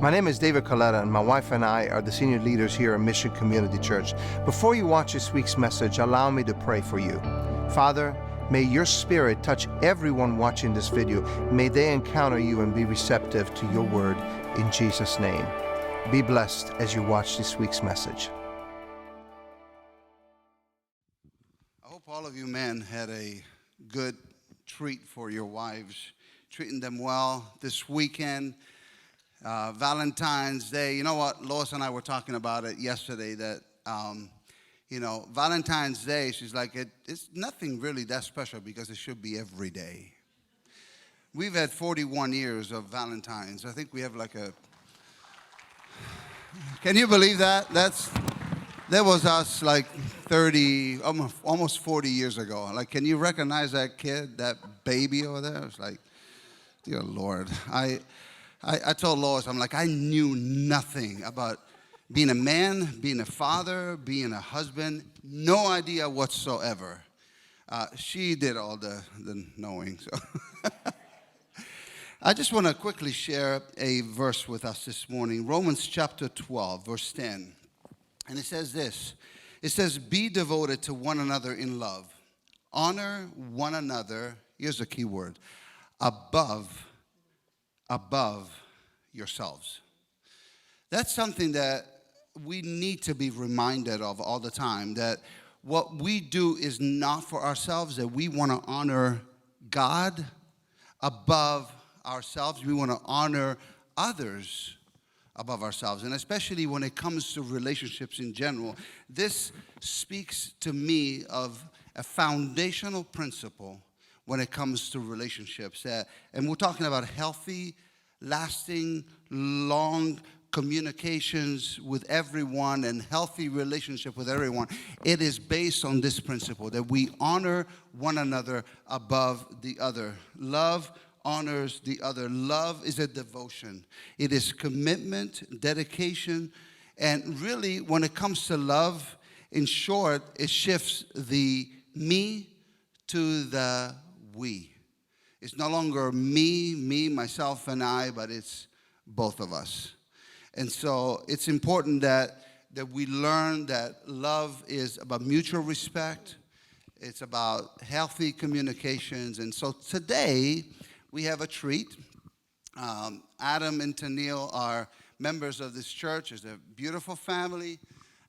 My name is David Coletta, and my wife and I are the senior leaders here at Mission Community Church. Before you watch this week's message, allow me to pray for you. Father, may your spirit touch everyone watching this video. May they encounter you and be receptive to your word in Jesus' name. Be blessed as you watch this week's message. I hope all of you men had a good treat for your wives, treating them well this weekend. Valentine's Day. You know what? Lois and I were talking about it yesterday that, Valentine's Day, she's like, it's nothing really that special because it should be every day. We've had 41 years of Valentine's. I think we have like a, can you believe that? That was us like 30, almost 40 years ago. Like, can you recognize that kid, that baby over there? It's like, dear Lord, I told Lois, I'm like, I knew nothing about being a man, being a father, being a husband, no idea whatsoever. She did all the knowing. So I just want to quickly share a verse with us this morning. Romans chapter 12, verse 10. And it says this. It says, be devoted to one another in love. Honor one another, here's a key word, above yourselves. That's something that we need to be reminded of all the time, that what we do is not for ourselves, that we want to honor God above ourselves. We want to honor others above ourselves, and especially when it comes to relationships in general. This speaks to me of a foundational principle when it comes to relationships. And we're talking about healthy, lasting, long communications with everyone and healthy relationship with everyone. It is based on this principle that we honor one another above the other. Love honors the other. Love is a devotion. It is commitment, dedication, and really when it comes to love, in short, it shifts the me to the we. It's no longer me, myself, and I, but it's both of us. And so it's important that we learn that love is about mutual respect. It's about healthy communications. And so today we have a treat. Adam and Tennille are members of this church. It's a beautiful family.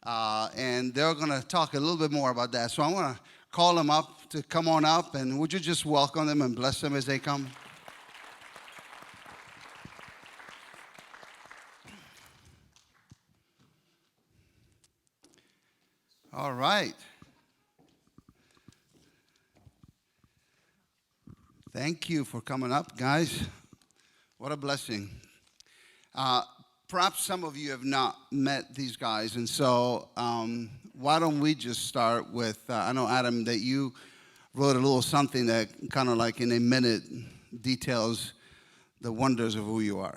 And they're going to talk a little bit more about that. So I want to call them up to come on up, and would you just welcome them and bless them as they come? All right. Thank you for coming up, guys. What a blessing. Perhaps some of you have not met these guys, and so why don't we just start with, I know, Adam, that you wrote a little something that kind of like in a minute details the wonders of who you are.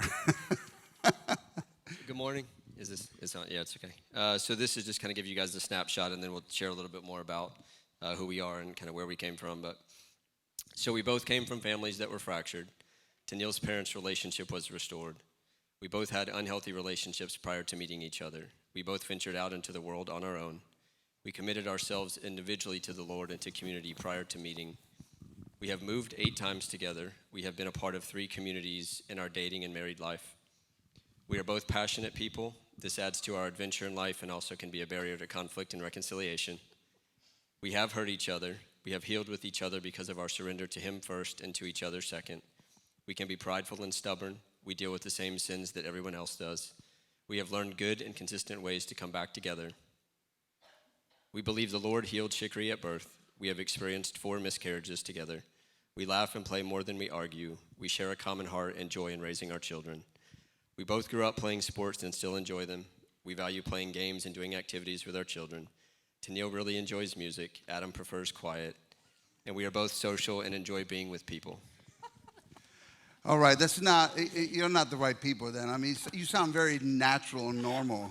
Good morning. Is this, it's on? Yeah, it's okay. So this is just kind of give you guys a snapshot, and then we'll share a little bit more about who we are and kind of where we came from. But so we both came from families that were fractured. Tennille's parents' relationship was restored. We both had unhealthy relationships prior to meeting each other. We both ventured out into the world on our own. We committed ourselves individually to the Lord and to community prior to meeting. We have moved 8 times together. We have been a part of 3 communities in our dating and married life. We are both passionate people. This adds to our adventure in life and also can be a barrier to conflict and reconciliation. We have hurt each other. We have healed with each other because of our surrender to Him first and to each other second. We can be prideful and stubborn. We deal with the same sins that everyone else does. We have learned good and consistent ways to come back together. We believe the Lord healed Shikri at birth. We have experienced 4 miscarriages together. We laugh and play more than we argue. We share a common heart and joy in raising our children. We both grew up playing sports and still enjoy them. We value playing games and doing activities with our children. Tennille really enjoys music. Adam prefers quiet. And we are both social and enjoy being with people. All right, you're not the right people then. I mean, you sound very natural and normal.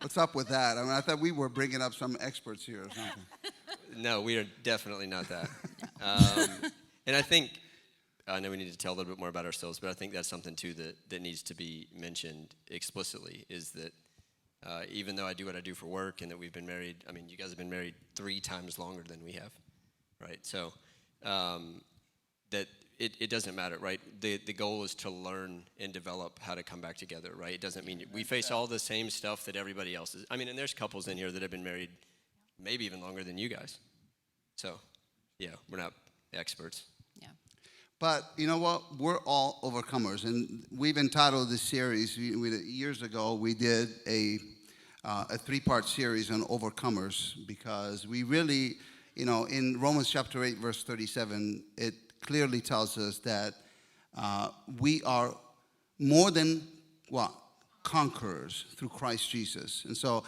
What's up with that? I mean, I thought we were bringing up some experts here or something. No, we are definitely not that. And I think I know we need to tell a little bit more about ourselves, but I think that's something too that needs to be mentioned explicitly, is that even though I do what I do for work and that we've been married, I mean, you guys have been married 3 times longer than we have, right? So that it doesn't matter, right? The goal is to learn and develop how to come back together, right? It doesn't mean we face all the same stuff that everybody else is. I mean, and there's couples in here that have been married maybe even longer than you guys. So, yeah, we're not experts. Yeah. But you know what? We're all overcomers, and we've entitled this series. Years ago, we did a 3-part series on overcomers, because we really, in Romans chapter 8, verse 37, it clearly tells us that we are more than what? Conquerors through Christ Jesus. And so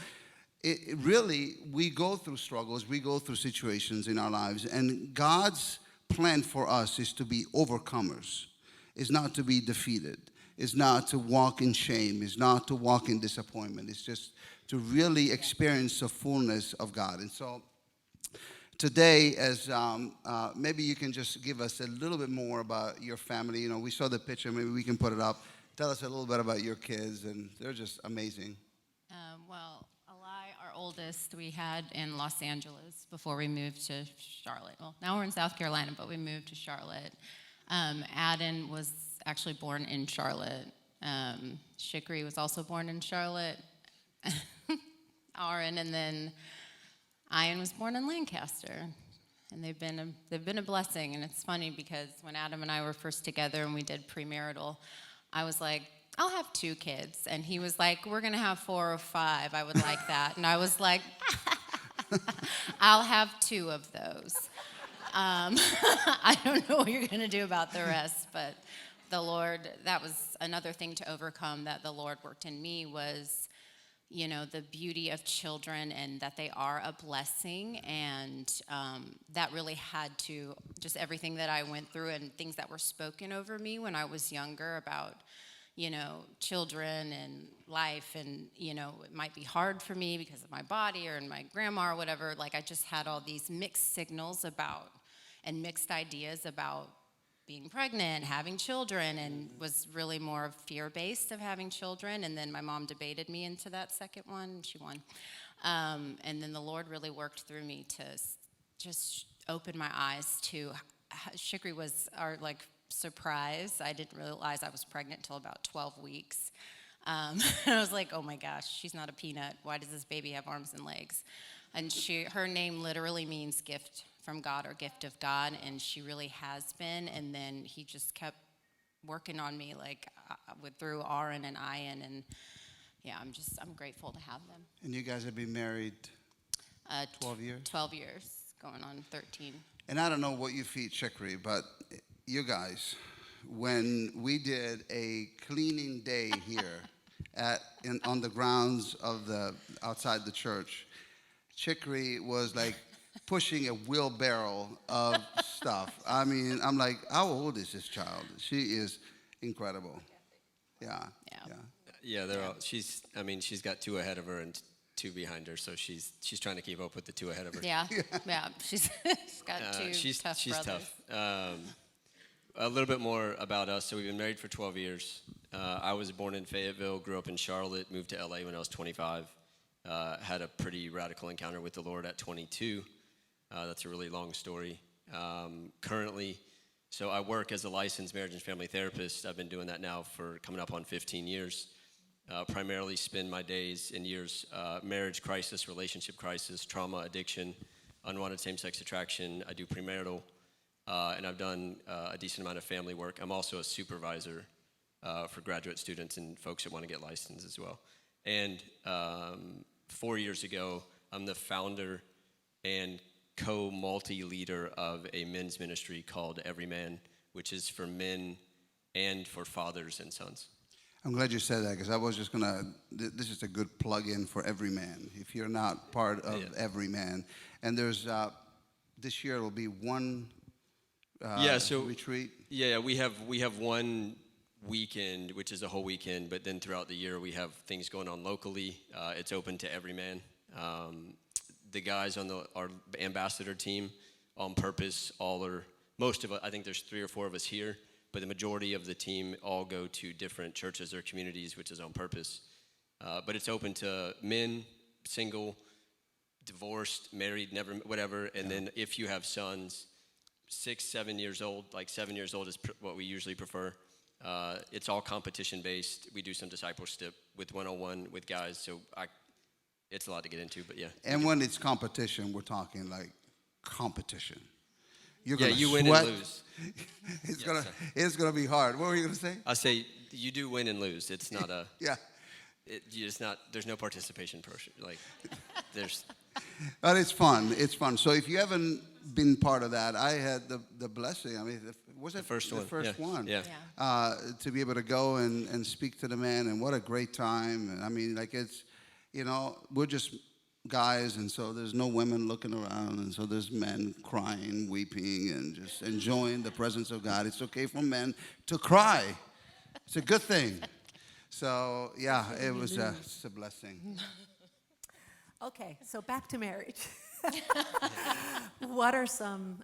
it really, we go through struggles, we go through situations in our lives, and God's plan for us is to be overcomers, is not to be defeated, is not to walk in shame, is not to walk in disappointment. It's just to really experience the fullness of God. And so today, as maybe you can just give us a little bit more about your family. We saw the picture, maybe we can put it up. Tell us a little bit about your kids, and they're just amazing. Well, our oldest, we had in Los Angeles before we moved to Charlotte. Well, now we're in South Carolina, but we moved to Charlotte. Adam was actually born in Charlotte. Shikri was also born in Charlotte. Aaron, and then Ian was born in Lancaster. And they've been a blessing. And it's funny because when Adam and I were first together and we did premarital, I was like, I'll have 2 kids. And he was like, we're going to have 4 or 5. I would like that. And I was like, I'll have 2 of those. I don't know what you're going to do about the rest. But the Lord, that was another thing to overcome that the Lord worked in me was, the beauty of children and that they are a blessing. And that really had to, just everything that I went through and things that were spoken over me when I was younger about, children and life, and, it might be hard for me because of my body or my grandma or whatever. Like, I just had all these mixed signals about and mixed ideas about being pregnant, having children, and was really more fear-based of having children. And then my mom debated me into that second one, and she won. And then the Lord really worked through me to just open my eyes to, Shikri was our, surprise. I didn't realize I was pregnant until about 12 weeks. And I was like, oh my gosh, she's not a peanut. Why does this baby have arms and legs? And her name literally means gift from God or gift of God, and she really has been. And then he just kept working on me through Aaron and Ian, and yeah, I'm grateful to have them. And you guys have been married 12 years? 12 years, going on 13. And I don't know what you feed Shikri, but you guys, when we did a cleaning day here on the grounds of outside the church, Shikri was like pushing a wheelbarrow of stuff. I mean, I'm like, how old is this child? She is incredible. Yeah. Yeah, they're all. She's got 2 ahead of her and 2 behind her, so she's trying to keep up with the 2 ahead of her. Yeah. She's got 2 tough she's brothers. Tough. A little bit more about us. So we've been married for 12 years. I was born in Fayetteville, grew up in Charlotte, moved to LA when I was 25. Had a pretty radical encounter with the Lord at 22. That's a really long story. Currently, so I work as a licensed marriage and family therapist. I've been doing that now for coming up on 15 years. Primarily spend my days and years marriage crisis, relationship crisis, trauma, addiction, unwanted same-sex attraction. I do premarital. And I've done a decent amount of family work. I'm also a supervisor for graduate students and folks that want to get licensed as well. And 4 years ago, I'm the founder and co-multi-leader of a men's ministry called Every Man, which is for men and for fathers and sons. I'm glad you said that, because I was just this is a good plug-in for Every Man, if you're not part of Every Man. And there's, this year will be one retreat? Yeah, we have one weekend, which is a whole weekend, but then throughout the year we have things going on locally. It's open to every man. The guys on our ambassador team, on purpose, most of us, I think there's 3 or 4 of us here, but the majority of the team all go to different churches or communities, which is on purpose. But it's open to men, single, divorced, married, never, whatever. And then if you have sons, 6, 7 years old, like 7 years old is what we usually prefer. It's all competition based. We do some discipleship with one-on-one with guys. So it's a lot to get into, but yeah. And when it's competition, we're talking like competition. You're Yeah, gonna you win sweat. and lose. It's gonna be hard. What were you gonna say? I say you do win and lose. It's not a. Yeah. There's no participation pressure. Like, there's. But it's fun. It's fun. So if you haven't been part of that, I had the blessing. I mean, was it The first one. first one? Yeah. To be able to go and speak to the man, and what a great time. And I mean, like it's, we're just guys, and so there's no women looking around, and so there's men crying, weeping, and just enjoying the presence of God. It's okay for men to cry. It's a good thing. So yeah, it's a blessing. Okay, so back to marriage. What are some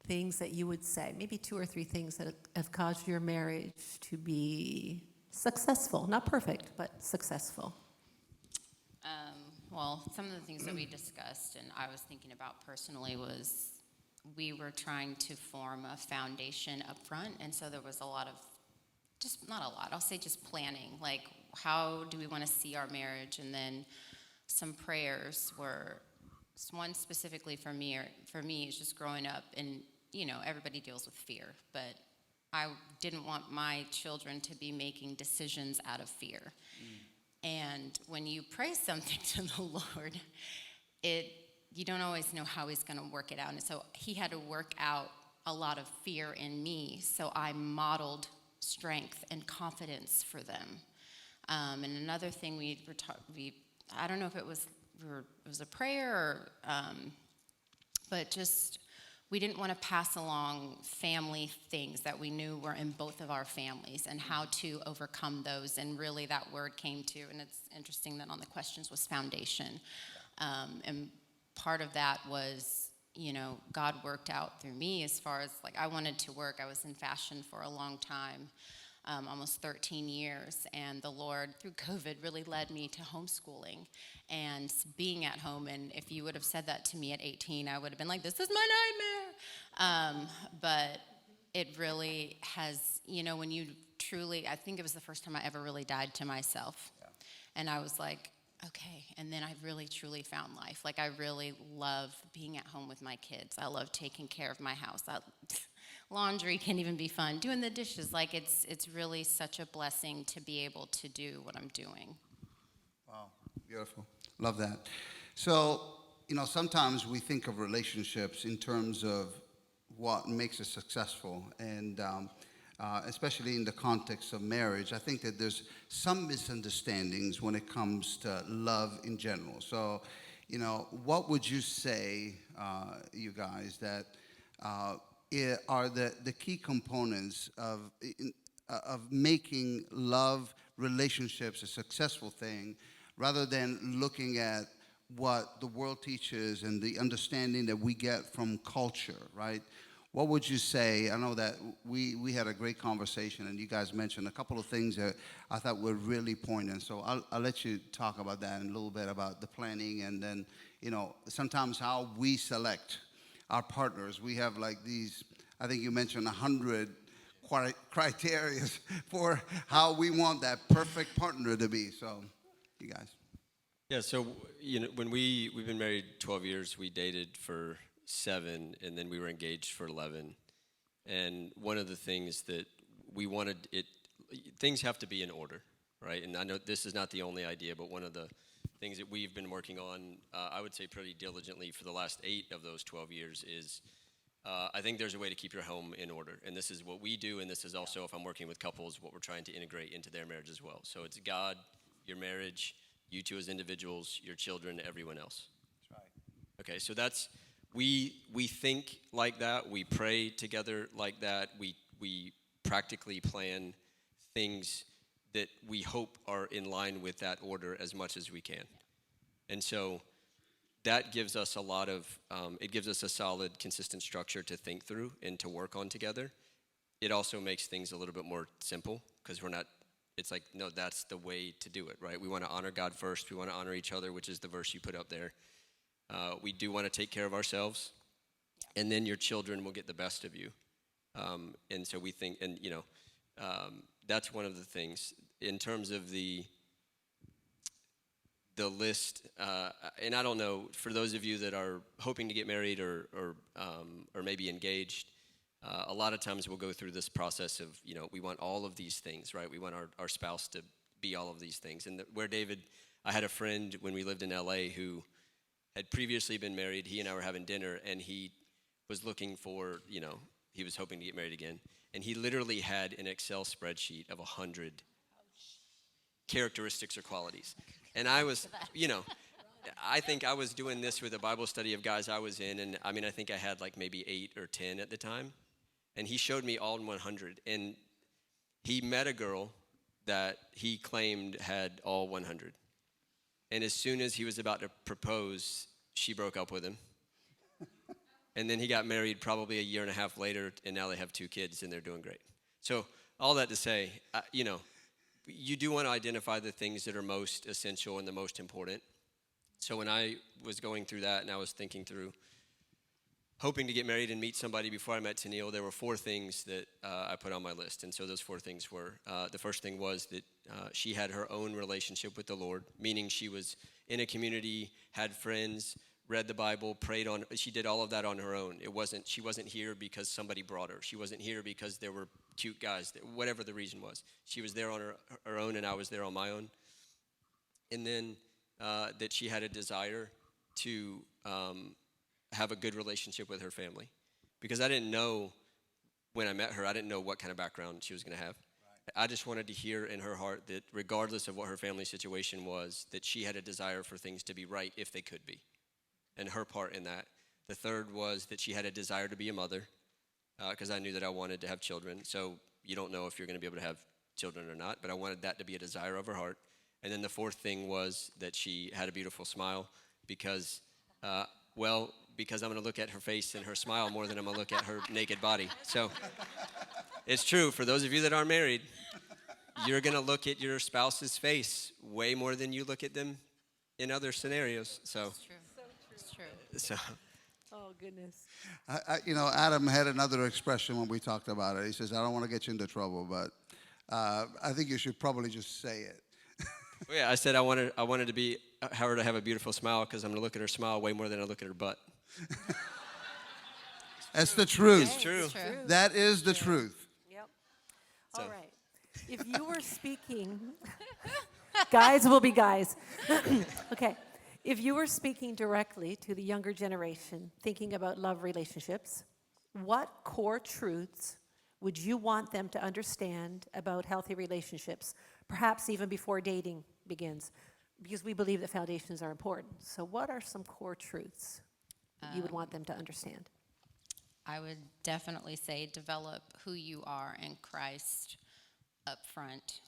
things that you would say, maybe 2 or 3 things that have caused your marriage to be successful? Not perfect, but successful. Well, some of the things that we discussed and I was thinking about personally was we were trying to form a foundation up front, and so there was a lot of, not a lot, I'll say just planning, like how do we want to see our marriage, and then some prayers were, one specifically for me is just growing up, and everybody deals with fear, but I didn't want my children to be making decisions out of fear. And when you pray something to the Lord, you don't always know how he's going to work it out. And so he had to work out a lot of fear in me, so I modeled strength and confidence for them. And another thing I don't know if it was a prayer or, but just we didn't want to pass along family things that we knew were in both of our families and how to overcome those. And really that word came to, and it's interesting that on the questions was foundation. And part of that was, God worked out through me as far as like I wanted to work. I was in fashion for a long time. Almost 13 years, and the Lord, through COVID, really led me to homeschooling and being at home. And if you would have said that to me at 18, I would have been like, this is my nightmare. But it really has, when you truly, I think it was the first time I ever really died to myself. Yeah. And I was like, okay. And then I really, truly found life. Like, I really love being at home with my kids. I love taking care of my house. Laundry can even be fun. Doing the dishes, like it's really such a blessing to be able to do what I'm doing. Wow, beautiful. Love that. So, sometimes we think of relationships in terms of what makes us successful, and especially in the context of marriage. I think that there's some misunderstandings when it comes to love in general. So, what would you say, you guys, that are the key components of making love relationships a successful thing, rather than looking at what the world teaches and the understanding that we get from culture, right? What would you say? I know that we had a great conversation, and you guys mentioned a couple of things that I thought were really poignant. So I'll let you talk about that in a little bit, about the planning, and then, sometimes how we select our partners. We have like these, I think you mentioned 100 criteria for how we want that perfect partner to be. So, you guys. Yeah, so, when we've been married 12 years, we dated for 7, and then we were engaged for 11. And one of the things that we wanted, things have to be in order, right? And I know this is not the only idea, but one of the things that we've been working on, I would say pretty diligently for the last 8 of those 12 years is, I think there's a way to keep your home in order. And this is what we do, and this is also, if I'm working with couples, what we're trying to integrate into their marriage as well. So it's God, your marriage, you two as individuals, your children, everyone else. That's right. Okay, so that's, we think like that, we pray together like that, we practically plan things that we hope are in line with that order as much as we can. And so that gives us a lot of, it gives us a solid, consistent structure to think through and to work on together. it also makes things a little bit more simple because we're not, it's like, no, that's the way to do it, right? We want to honor God first. We want to honor each other, which is the verse you put up there. We do want to take care of ourselves, and then your children will get the best of you. And so we think, and that's one of the things in terms of the list. And I don't know, for those of you that are hoping to get married or maybe engaged, a lot of times we'll go through this process of, we want all of these things, right? We want our spouse to be all of these things. And I had a friend when we lived in LA who had previously been married. He and I were having dinner, and he was looking for, he was hoping to get married again. And he literally had an Excel spreadsheet of 100 characteristics or qualities. And I was, I think I was doing this with a Bible study of guys I was in, and I think I had like maybe 8 or 10 at the time. And he showed me all 100. And he met a girl that he claimed had all 100. And as soon as he was about to propose, she broke up with him. And then he got married probably a year and a half later, and now they have 2 kids, and they're doing great. So all that to say, you do want to identify the things that are most essential and the most important. So when I was going through that and I was thinking through hoping to get married and meet somebody before I met Tennille, there were 4 things that I put on my list. And so those 4 things were, the first thing was that she had her own relationship with the Lord, meaning she was in a community, had friends, read the Bible, she did all of that on her own. She wasn't here because somebody brought her. She wasn't here because there were cute guys, whatever the reason was. She was there on her own, and I was there on my own. And then that she had a desire to have a good relationship with her family. Because I didn't know, when I met her, I didn't know what kind of background she was going to have. Right. I just wanted to hear in her heart that regardless of what her family situation was, that she had a desire for things to be right if they could be. And her part in that. The third was that she had a desire to be a mother, because I knew that I wanted to have children. So you don't know if you're going to be able to have children or not, but I wanted that to be a desire of her heart. And then the fourth thing was that she had a beautiful smile, because I'm going to look at her face and her smile more than I'm going to look at her naked body. So it's true. For those of you that aren't married, you're going to look at your spouse's face way more than you look at them in other scenarios. So It's true. It's true. So, Oh, goodness. Adam had another expression when we talked about it. He says, I don't want to get you into trouble, but I think you should probably just say it. well, yeah, I said I wanted her to have a beautiful smile, because I'm going to look at her smile way more than I look at her butt. That's the truth. It's true. It's true. That is the truth. Yep. So. All right. If you were speaking, guys will be guys. Okay. If you were speaking directly to the younger generation, thinking about love relationships, what core truths would you want them to understand about healthy relationships, perhaps even before dating begins? Because we believe that foundations are important. So what are some core truths you would want them to understand? I would definitely say develop who you are in Christ up front.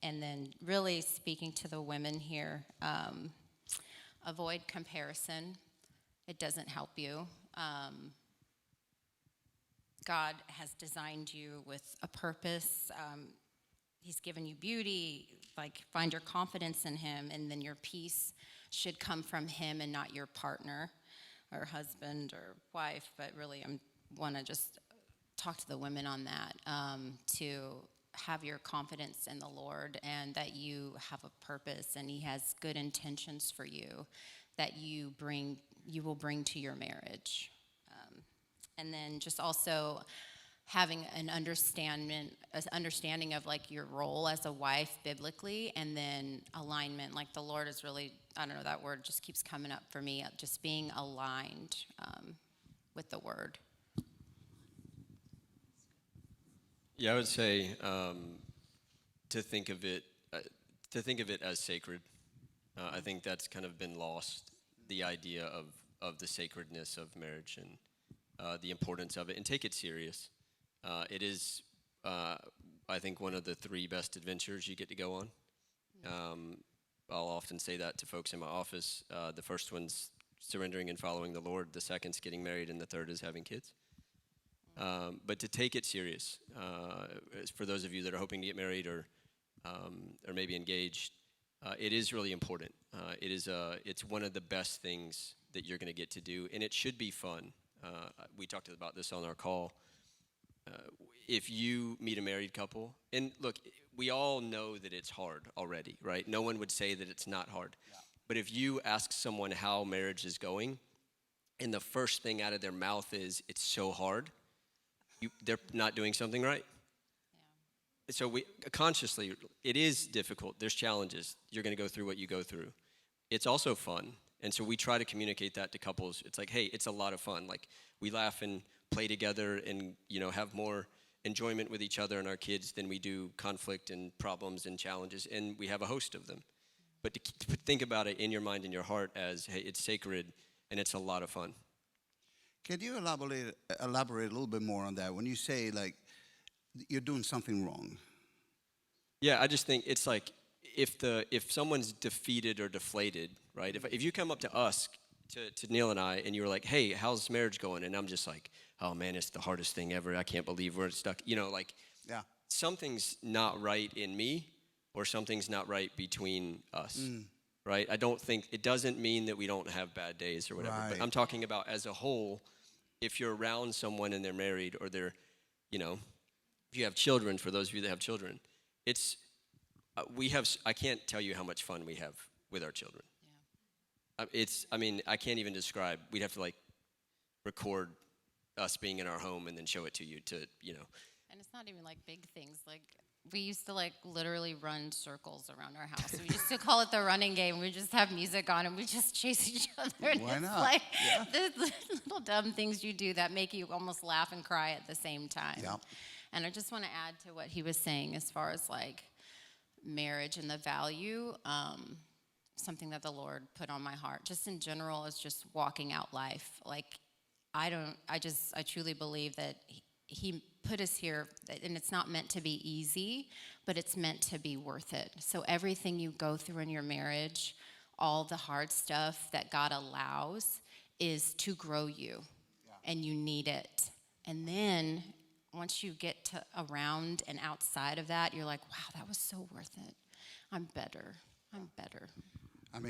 And then really speaking to the women here, avoid comparison. It doesn't help you. God has designed you with a purpose. He's given you beauty. Find your confidence in him, and then your peace should come from him and not your partner or husband or wife. But really, I want to just talk to the women on that, to have your confidence in the Lord, and that you have a purpose and he has good intentions for you that you will bring to your marriage. And then just also having an understanding of your role as a wife biblically, and then alignment. The Lord is really, I don't know, that word just keeps coming up for me, just being aligned with the word. Yeah, I would say to think of it as sacred. I think that's kind of been lost, the idea of the sacredness of marriage and the importance of it, and take it serious. It is, I think, one of the 3 best adventures you get to go on. I'll often say that to folks in my office. The first one's surrendering and following the Lord. The second's getting married, and the third is having kids. but to take it serious. For those of you that are hoping to get married or maybe engaged, it is really important. It's one of the best things that you're going to get to do, and it should be fun. We talked about this on our call. If you meet a married couple, and look, we all know that it's hard already, right? No one would say that it's not hard. Yeah. But if you ask someone how marriage is going, and the first thing out of their mouth is, it's so hard, they're not doing something right. Yeah. So we consciously, it is difficult. There's challenges. You're going to go through what you go through. It's also fun. And so we try to communicate that to couples. It's like, hey, it's a lot of fun. Like, we laugh and play together and, have more enjoyment with each other and our kids than we do conflict and problems and challenges. And we have a host of them. But to think about it in your mind and your heart as, hey, it's sacred and it's a lot of fun. Can you elaborate a little bit more on that? When you say, like, you're doing something wrong. Yeah, I just think it's like, if someone's defeated or deflated, right? If you come up to us, to Neil and I, and you were like, hey, how's marriage going? And I'm just like, oh man, it's the hardest thing ever. I can't believe we're stuck. Yeah. Something's not right in me, or something's not right between us, right? I don't think, it doesn't mean that we don't have bad days or whatever. Right. But I'm talking about as a whole, if you're around someone and they're married, or they're, if you have children, for those of you that have children, it's, I can't tell you how much fun we have with our children. Yeah. I can't even describe. We'd have to record us being in our home and then show it to you And it's not even big things. We used to literally run circles around our house. We used to call it the running game. We just have music on and we just chase each other. And why not? The little dumb things you do that make you almost laugh and cry at the same time. Yeah. And I just want to add to what he was saying as far as marriage and the value. Something that the Lord put on my heart, just in general, is just walking out life. I truly believe that he put us here, and it's not meant to be easy, but it's meant to be worth it. So everything you go through in your marriage, all the hard stuff that God allows, is to grow you, and you need it. And then once you get to around and outside of that, you're like, wow, that was so worth it. I'm better.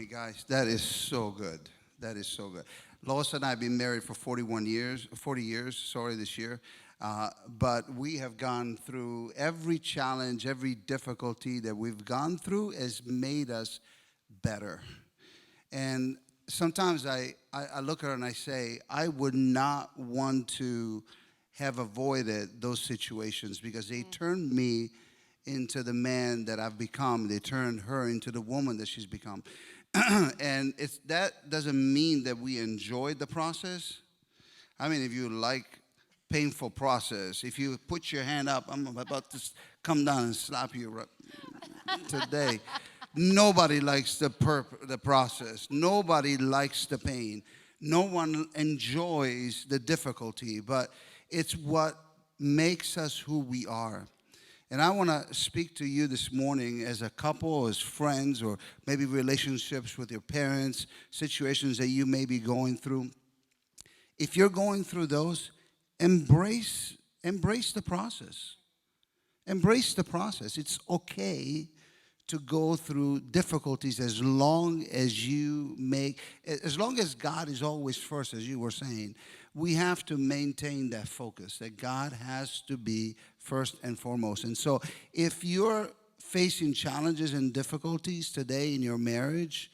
Guys, that is so good. That is so good. Lois and I have been married for 40 years, this year. But we have gone through every challenge, every difficulty that we've gone through has made us better. And sometimes I look at her and I say, I would not want to have avoided those situations, because they turned me into the man that I've become. They turned her into the woman that she's become. And that doesn't mean that we enjoyed the process. If you like painful process, if you put your hand up, I'm about to come down and slap you today. Nobody likes the process. Nobody likes the pain. No one enjoys the difficulty, but it's what makes us who we are. And I want to speak to you this morning as a couple, as friends, or maybe relationships with your parents, situations that you may be going through. If you're going through those, embrace the process. Embrace the process. It's okay to go through difficulties as long as God is always first, as you were saying. We have to maintain that focus, that God has to be first and foremost. And so if you're facing challenges and difficulties today in your marriage,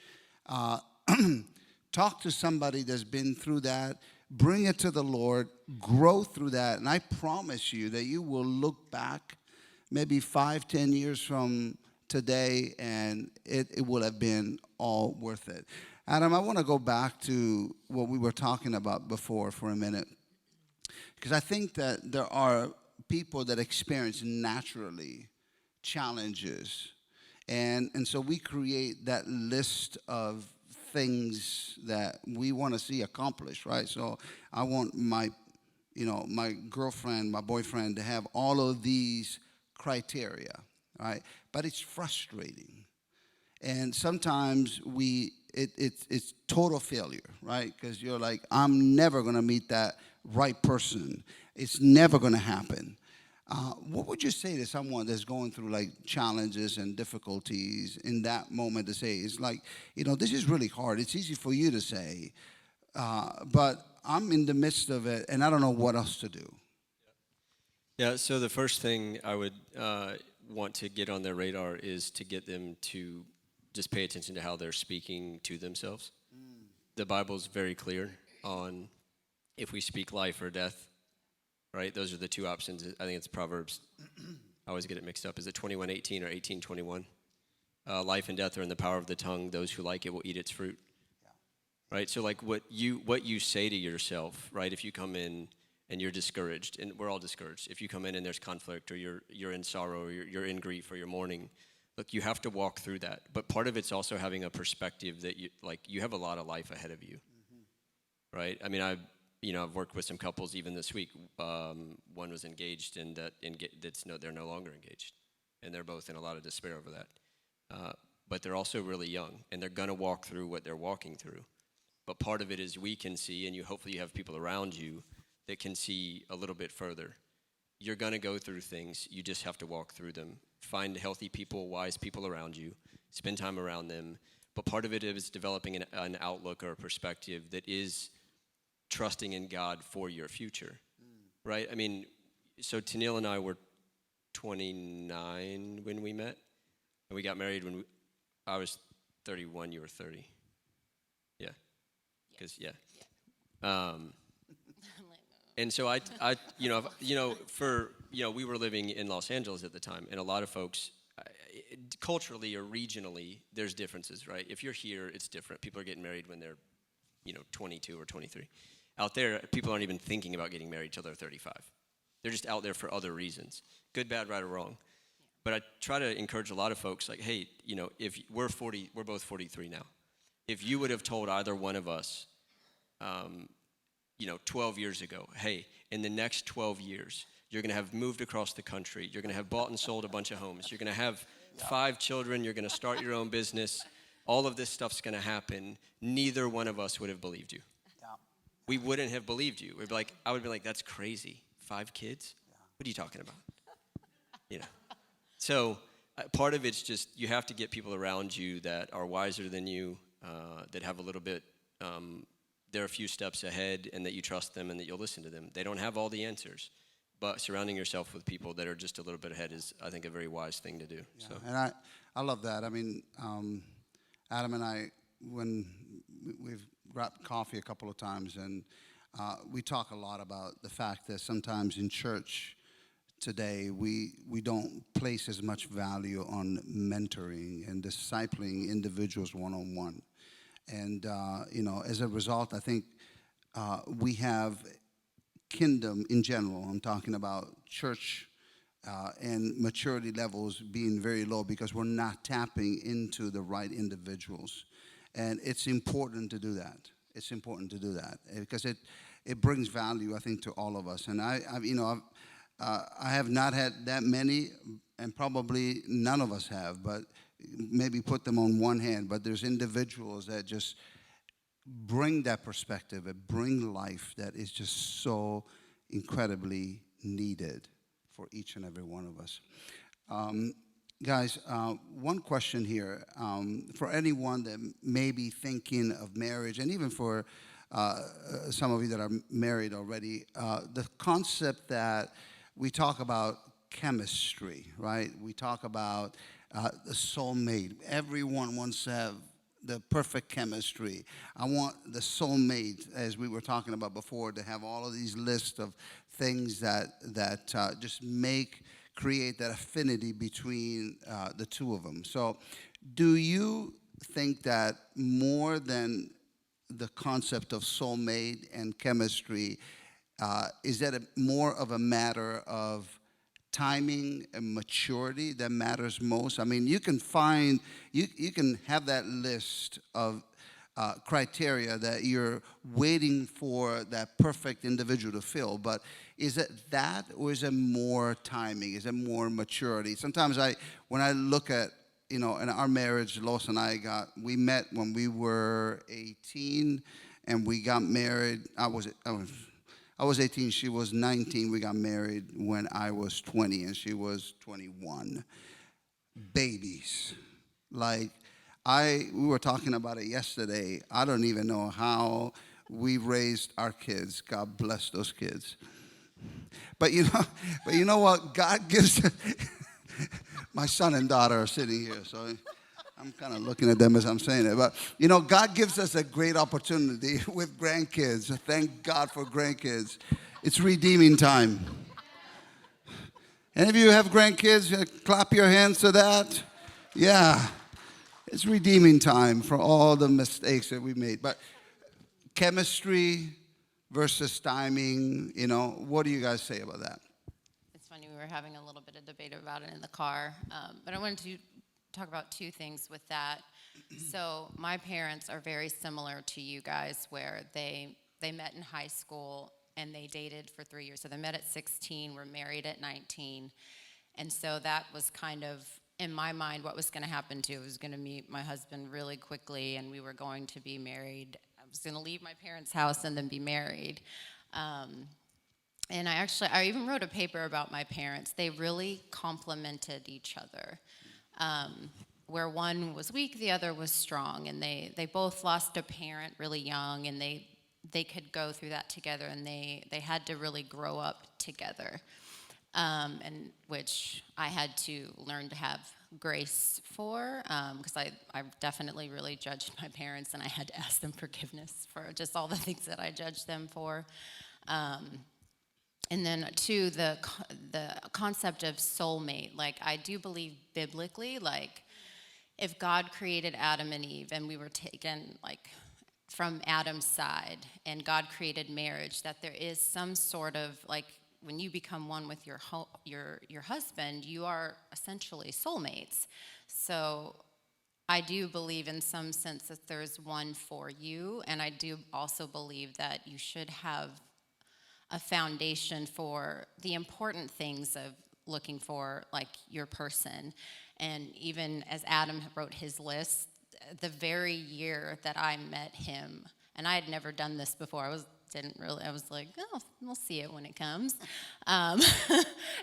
talk to somebody that's been through that. Bring it to the Lord. Grow through that. And I promise you that you will look back maybe 5-10 years from today, and it will have been all worth it. Adam, I want to go back to what we were talking about before for a minute, because I think that there are people that experience naturally challenges, and so we create that list of things that we want to see accomplished, right? So I want my girlfriend, my boyfriend to have all of these criteria, right? But it's frustrating. And sometimes we it's total failure, right? Because you're like, I'm never going to meet that right person. It's never going to happen. What would you say to someone that's going through like challenges and difficulties in that moment to say, it's like, this is really hard. It's easy for you to say, but I'm in the midst of it and I don't know what else to do. Yeah, so the first thing I would want to get on their radar is to get them to just pay attention to how they're speaking to themselves. The Bible's very clear on if we speak life or death, right? Those are the two options. I think it's Proverbs. I always get it mixed up. Is it 21:18 or 18:21? Life and death are in the power of the tongue. Those who like it will eat its fruit. Yeah. Right? So like what you say to yourself, right? If you come in and you're discouraged, and we're all discouraged. If you come in and there's conflict or you're in sorrow or you're in grief or you're mourning, look, you have to walk through that. But part of it's also having a perspective that you have a lot of life ahead of you. Right? I mean, I've worked with some couples even this week. One was engaged, and they're no longer engaged, and they're both in a lot of despair over that. But they're also really young, and they're gonna walk through what they're walking through. But part of it is we can see, and hopefully you have people around you that can see a little bit further. You're gonna go through things. You just have to walk through them. Find healthy people, wise people around you. Spend time around them. But part of it is developing an outlook or a perspective that is trusting in God for your future, right? I mean, so Tennille and I were 29 when we met, and we got married when I was 31, you were 30. Yeah, because, yeah. And so we were living in Los Angeles at the time, and a lot of folks, culturally or regionally, there's differences, right? If you're here, it's different. People are getting married when they're, 22 or 23. Out there, people aren't even thinking about getting married till they're 35. They're just out there for other reasons, good, bad, right, or wrong. But I try to encourage a lot of folks, like, hey, if we're both 43 now. If you would have told either one of us, 12 years ago, hey, in the next 12 years, you're going to have moved across the country. You're going to have bought and sold a bunch of homes. You're going to have 5 children. You're going to start your own business. All of this stuff's going to happen. Neither one of us would have believed you. We wouldn't have believed you. I would be like, that's crazy. 5 kids? What are you talking about? So part of it's just you have to get people around you that are wiser than you, that have a little bit, they're a few steps ahead, and that you trust them and that you'll listen to them. They don't have all the answers, but surrounding yourself with people that are just a little bit ahead is, I think, a very wise thing to do. Yeah. So. And I love that. I mean, Adam and I, when we've grabbed coffee a couple of times, and we talk a lot about the fact that sometimes in church today we don't place as much value on mentoring and discipling individuals one-on-one. And, as a result, I think we have kingdom in general. I'm talking about church and maturity levels being very low because we're not tapping into the right individuals. And it's important to do that. It's important to do that because it brings value, I think, to all of us. And I have not had that many, and probably none of us have, but maybe put them on one hand. But there's individuals that just bring that perspective and bring life that is just so incredibly needed for each and every one of us. Guys, one question here. For anyone that may be thinking of marriage, and even for some of you that are married already, the concept that we talk about chemistry, right? We talk about the soulmate. Everyone wants to have the perfect chemistry. I want the soulmate, as we were talking about before, to have all of these lists of things that just create that affinity between the two of them. So do you think that more than the concept of soulmate and chemistry, is that more of a matter of timing and maturity that matters most? I mean, you can have that list of criteria that you're waiting for that perfect individual to fill, but is it that, or is it more timing? Is it more maturity? Sometimes when I look at in our marriage, Lois and we met when we were 18, and we got married. I was 18, she was 19. We got married when I was 20, and she was 21. Babies. Like, we were talking about it yesterday. I don't even know how we raised our kids. God bless those kids. But you know what? God gives. My son and daughter are sitting here, so I'm kind of looking at them as I'm saying it. But God gives us a great opportunity with grandkids. Thank God for grandkids. It's redeeming time. Any of you have grandkids? Clap your hands to that. Yeah. It's redeeming time for all the mistakes that we made. But chemistry versus timing, what do you guys say about that? It's funny, we were having a little bit of debate about it in the car, but I wanted to talk about two things with that. So my parents are very similar to you guys, where they met in high school and they dated for 3 years. So they met at 16, were married at 19. And so that was kind of, in my mind, what was going to happen too. I was going to meet my husband really quickly, and we were going to be married. I was going to leave my parents' house and then be married. And I even wrote a paper about my parents. They really complemented each other. Where one was weak, the other was strong. And they both lost a parent really young, and they could go through that together, and they had to really grow up together. And which I had to learn to have grace for, because I definitely really judged my parents, and I had to ask them forgiveness for just all the things that I judged them for. And then two, the concept of soulmate. Like, I do believe biblically, like, if God created Adam and Eve and we were taken like from Adam's side, and God created marriage, that there is some sort of like, when you become one with your husband, you are essentially soulmates. So I do believe in some sense that there's one for you, and I do also believe that you should have a foundation for the important things of looking for like your person. And even as Adam wrote his list, the very year that I met him, and I had never done this before, I was like, oh, we'll see it when it comes. And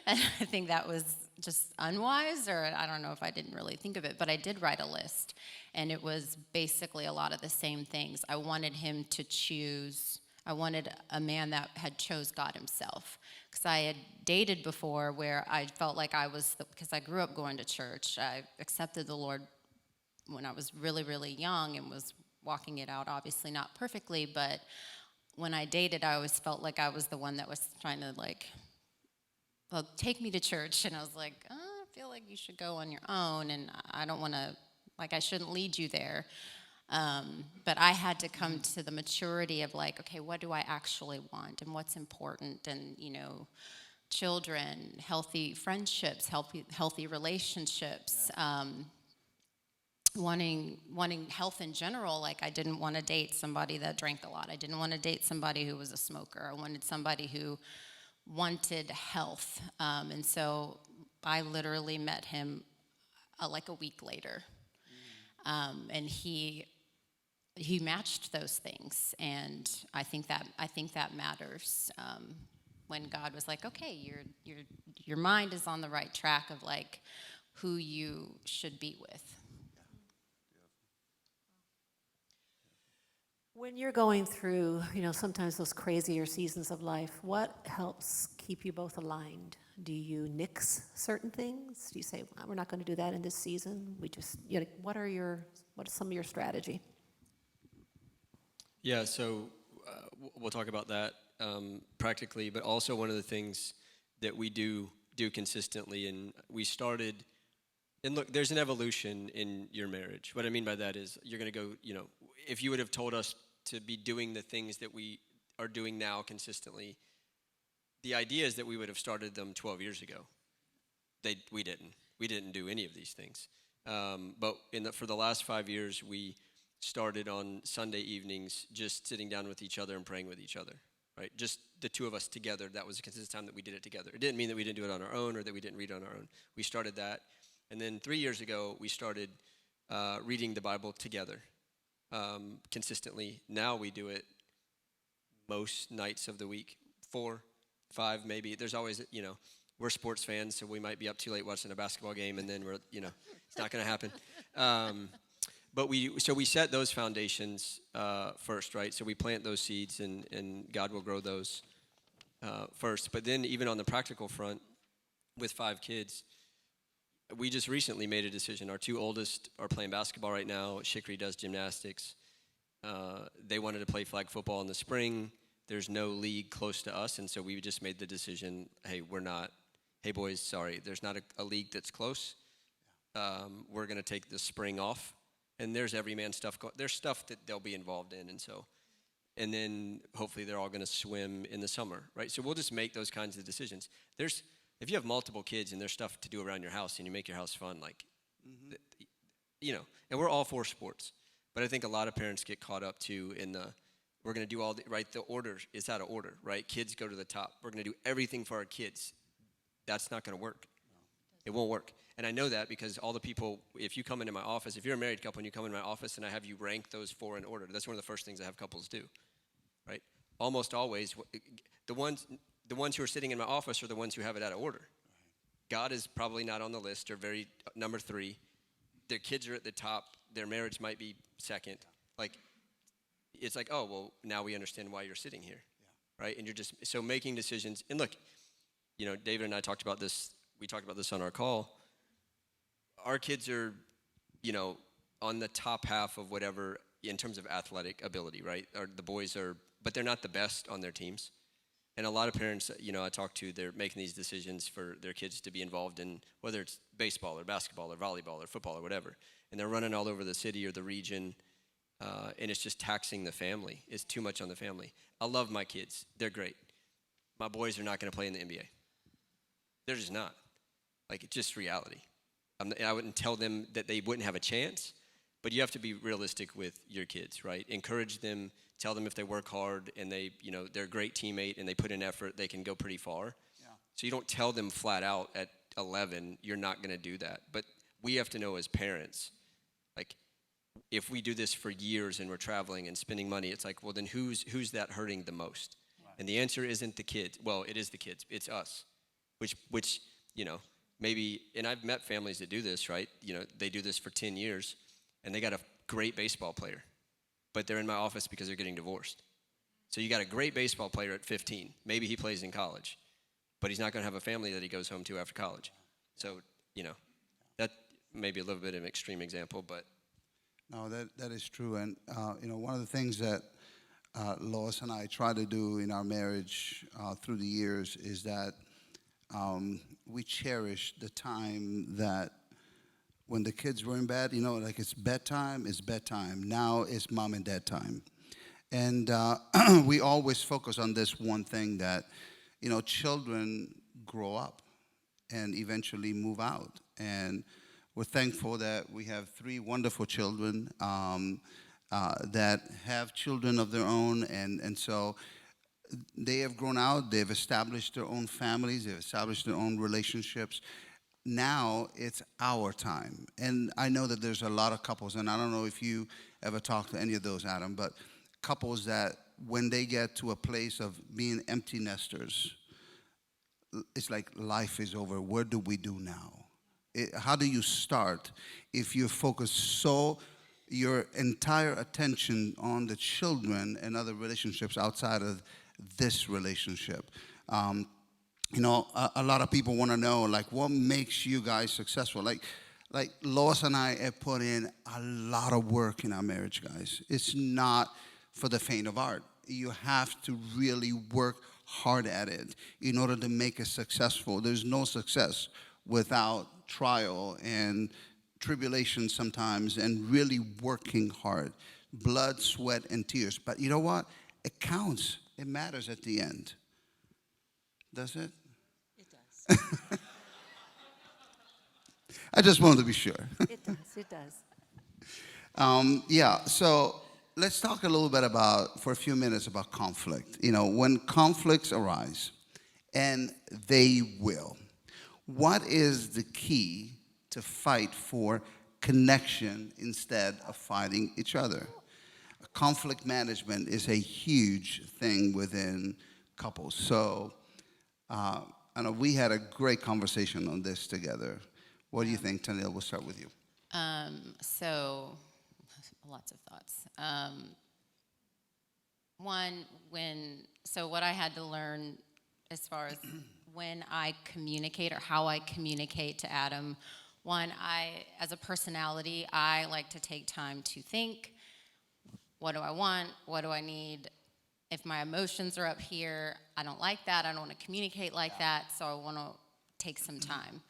I think that was just unwise, or I don't know if I didn't really think of it, but I did write a list, and it was basically a lot of the same things. I wanted him to choose. I wanted a man that had chose God himself, because I had dated before where I felt like because I grew up going to church. I accepted the Lord when I was really, really young and was walking it out, obviously not perfectly, but when I dated, I always felt like I was the one that was trying to take me to church, and I was like, oh, I feel like you should go on your own, and I don't want to, I shouldn't lead you there. But I had to come to the maturity of like, okay, what do I actually want, and what's important, and children, healthy friendships, healthy relationships. Yeah. Wanting health in general. Like, I didn't want to date somebody that drank a lot. I didn't want to date somebody who was a smoker. I wanted somebody who wanted health. And so I literally met him like a week later. And he matched those things, and I think that matters. When God was like, okay, your mind is on the right track of like who you should be with. When you're going through, sometimes those crazier seasons of life, what helps keep you both aligned? Do you nix certain things? Do you say, well, we're not going to do that in this season? We just, what is some of your strategy? Yeah, so we'll talk about that practically, but also one of the things that we do consistently, and we started, and look, there's an evolution in your marriage. What I mean by that is you're going to go, if you would have told us to be doing the things that we are doing now consistently, the idea is that we would have started them 12 years ago. We didn't do any of these things. But for the last 5 years, we started on Sunday evenings just sitting down with each other and praying with each other, right? Just the two of us together. That was a consistent time that we did it together. It didn't mean that we didn't do it on our own or that we didn't read on our own. We started that. And then 3 years ago, we started reading the Bible together consistently. Now we do it most nights of the week, 4, 5 maybe. There's always, we're sports fans, so we might be up too late watching a basketball game, and then we're, it's not going to happen. But we set those foundations first, right? So we plant those seeds, and God will grow those first. But then even on the practical front, with 5 kids, we just recently made a decision. Our 2 oldest are playing basketball right now. Shikri does gymnastics. They wanted to play flag football in the spring. There's no league close to us, and so we just made the decision, hey boys, sorry, there's not a league that's close. We're going to take the spring off, and there's everyman stuff. There's stuff that they'll be involved in, and then hopefully they're all going to swim in the summer, right? So we'll just make those kinds of decisions. If you have multiple kids and there's stuff to do around your house and you make your house fun, and we're all for sports. But I think a lot of parents get caught up too in we're going to do the order is out of order, right? Kids go to the top. We're going to do everything for our kids. That's not going to work. It won't work. And I know that because all the people, if you come into my office, if you're a married couple and you come into my office and I have you rank those 4 in order, that's one of the first things I have couples do, right? Almost always, the ones who are sitting in my office are the ones who have it out of order. God is probably not on the list or very number 3. Their kids are at the top. Their marriage might be second. It's like, oh, well, now we understand why you're sitting here, right? And you're just, so making decisions. And look, David and I talked about this. We talked about this on our call. Our kids are, on the top half of whatever in terms of athletic ability, right? The boys are, but they're not the best on their teams. And a lot of parents, I talk to, they're making these decisions for their kids to be involved in, whether it's baseball or basketball or volleyball or football or whatever. And they're running all over the city or the region, and it's just taxing the family. It's too much on the family. I love my kids. They're great. My boys are not going to play in the NBA. They're just not. It's just reality. I wouldn't tell them that they wouldn't have a chance, but you have to be realistic with your kids, right? Encourage them. Tell them if they work hard and they're a great teammate and they put in effort, they can go pretty far. Yeah. So you don't tell them flat out at 11, you're not going to do that. But we have to know as parents, if we do this for years and we're traveling and spending money, it's well, then who's that hurting the most? Right. And the answer isn't the kids. Well, it is the kids. It's us, which maybe, and I've met families that do this, right? They do this for 10 years and they got a great baseball player, but they're in my office because they're getting divorced. So you got a great baseball player at 15. Maybe he plays in college, but he's not going to have a family that he goes home to after college. So, that may be a little bit of an extreme example, but. No, that is true. And, one of the things that Lois and I try to do in our marriage through the years is that we cherish the time that when the kids were in bed, it's bedtime. Now it's mom and dad time. And we always focus on this one thing that, children grow up and eventually move out. And we're thankful that we have 3 wonderful children that have children of their own. And so they have grown out. They've established their own families. They've established their own relationships. Now it's our time. And I know that there's a lot of couples, and I don't know if you ever talk to any of those, Adam, but couples that when they get to a place of being empty nesters, it's like life is over. What do we do now? How do you start if you focus your entire attention on the children and other relationships outside of this relationship? A lot of people want to know, what makes you guys successful? Like Lois and I have put in a lot of work in our marriage, guys. It's not for the faint of heart. You have to really work hard at it in order to make it successful. There's no success without trial and tribulation sometimes, and really working hard, blood, sweat, and tears. But you know what? It counts. It matters at the end. Does it? It does. I just wanted to be sure. It does. Yeah, so let's talk a little bit for a few minutes about conflict. When conflicts arise, and they will, what is the key to fight for connection instead of fighting each other. Conflict management is a huge thing within couples. So I know we had a great conversation on this together. What do you think, Tennille? We'll start with you. So, lots of thoughts. What I had to learn as far as when I communicate or how I communicate to Adam, as a personality, I like to take time to think, what do I want? What do I need? If my emotions are up here, I don't like that. I don't want to communicate like that, so I want to take some time.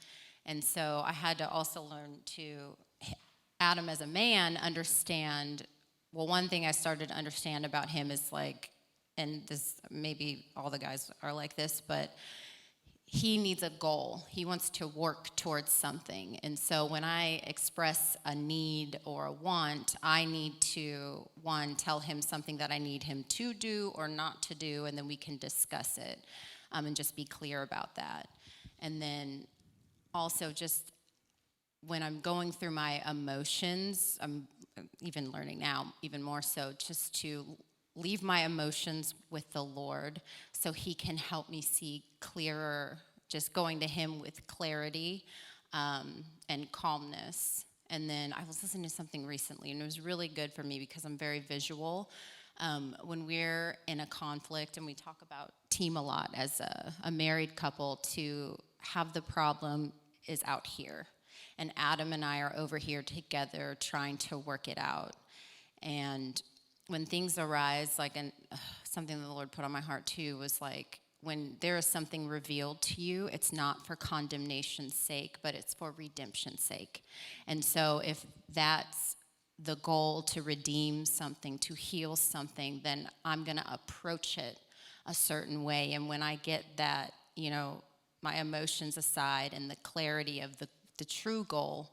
And so I had to also learn to, Adam as a man, understand, well, one thing I started to understand about him is like, and this, maybe all the guys are like this, but he needs a goal. He wants to work towards something. And so when I express a need or a want, I need to, one, tell him something that I need him to do or not to do, and then we can discuss it and just be clear about that. And then also just when I'm going through my emotions, I'm even learning now, even more so, just to leave my emotions with the Lord so he can help me see clearer, just going to him with clarity and calmness. And then I was listening to something recently, and it was really good for me because I'm very visual. When we're in a conflict, and we talk about team a lot as a married couple, to have the problem is out here. And Adam and I are over here together trying to work it out. And when things arise, like something that the Lord put on my heart too was like, when there is something revealed to you, it's not for condemnation's sake, but it's for redemption's sake. And so if that's the goal, to redeem something, to heal something, then I'm going to approach it a certain way. And when I get that, my emotions aside and the clarity of the true goal,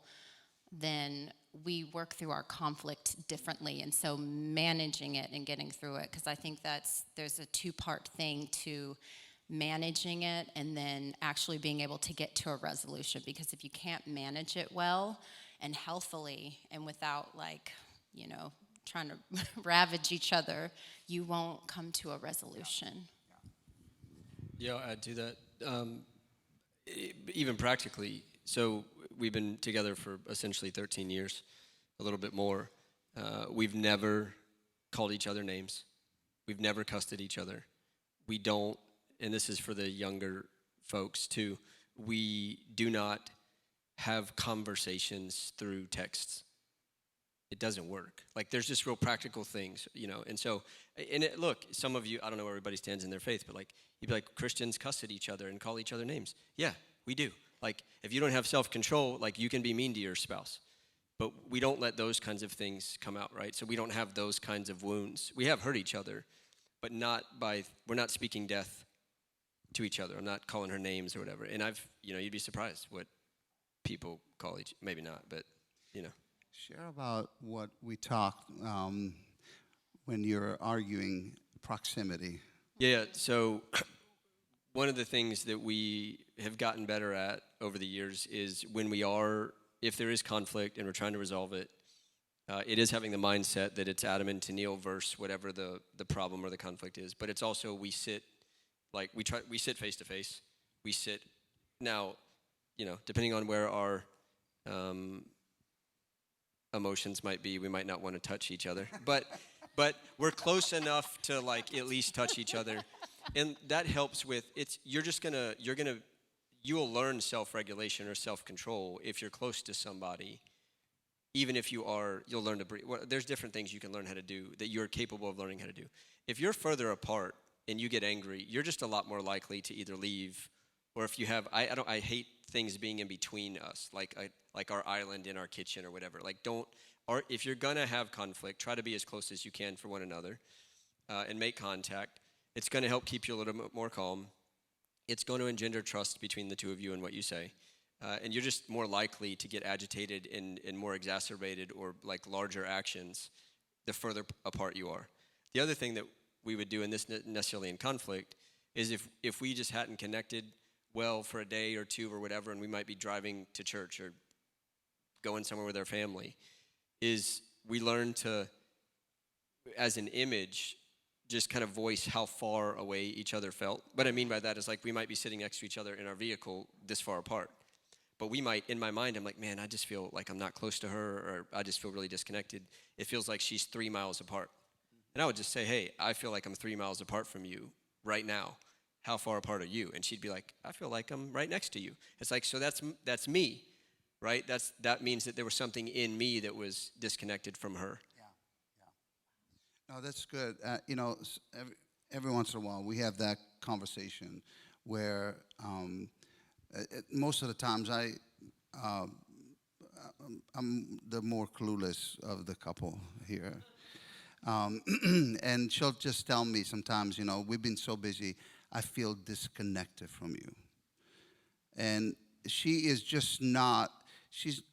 then we work through our conflict differently. And so managing it and getting through it, because I think there's a two-part thing to managing it and then actually being able to get to a resolution. Because if you can't manage it well and healthily and without trying to ravage each other, you won't come to a resolution. Yeah, I'll add to that. Even practically, so we've been together for essentially 13 years, a little bit more. We've never called each other names. We've never cussed at each other. We don't, and this is for the younger folks too, we do not have conversations through texts. It doesn't work. Like, there's just real practical things, and so, look, some of you, I don't know where everybody stands in their faith, but you'd be like, Christians cuss at each other and call each other names. Yeah, we do. If you don't have self-control, you can be mean to your spouse. But we don't let those kinds of things come out, right? So we don't have those kinds of wounds. We have hurt each other, but we're not speaking death to each other. I'm not calling her names or whatever. And you'd be surprised what people call maybe not, but, Share about what we talked when you're arguing proximity. Yeah, so one of the things that we have gotten better at over the years is if there is conflict and we're trying to resolve it, it is having the mindset that it's Adam and Tennille versus whatever the problem or the conflict is. But it's also we sit face to face. We sit now, depending on where our emotions might be, we might not want to touch each other, but we're close enough to at least touch each other, and that helps with you'll learn self-regulation or self-control if you're close to somebody. Even if you'll learn to breathe. Well, there's different things you can learn how to do that you're capable of learning how to do. If you're further apart and you get angry, you're just a lot more likely to either leave, or if you have, I hate things being in between us, like our island in our kitchen or whatever. If you're gonna have conflict, try to be as close as you can for one another, and make contact. It's gonna help keep you a little bit more calm. It's going to engender trust between the two of you and what you say. And you're just more likely to get agitated and more exacerbated or larger actions the further apart you are. The other thing that we would do, and this necessarily in conflict, is if we just hadn't connected well for a day or two or whatever, and we might be driving to church or going somewhere with our family, is we learn to, as an image, just kind of voice how far away each other felt. What I mean by that is, like, we might be sitting next to each other in our vehicle this far apart. But we might, in my mind, I'm like, man, I just feel like I'm not close to her, or I just feel really disconnected. It feels like she's 3 miles apart. And I would just say, hey, I feel like I'm 3 miles apart from you right now. How far apart are you? And she'd be like, I feel like I'm right next to you. It's like, so that's me, right? That means that there was something in me that was disconnected from her. No, that's good. Every once in a while we have that conversation where most of the times I'm the more clueless of the couple here. And she'll just tell me sometimes, we've been so busy, I feel disconnected from you. And she is just not, she's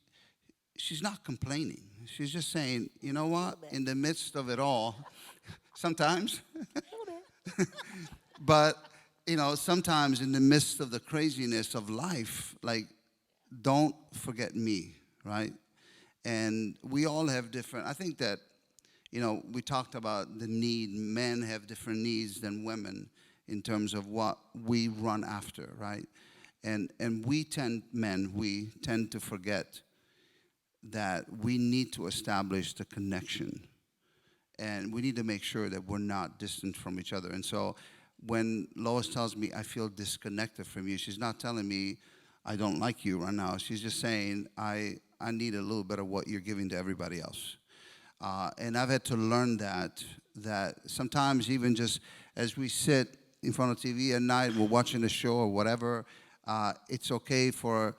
not complaining. She's just saying, you know what, in the midst of it all, sometimes, but, sometimes in the midst of the craziness of life, like, don't forget me, right? And we all have different, I think that, we talked about the need. Men have different needs than women in terms of what we run after, right? And we tend to forget that we need to establish the connection. And we need to make sure that we're not distant from each other. And so when Lois tells me I feel disconnected from you, she's not telling me I don't like you right now. She's just saying I need a little bit of what you're giving to everybody else. And I've had to learn that sometimes, even just as we sit in front of TV at night, we're watching a show or whatever, it's okay for,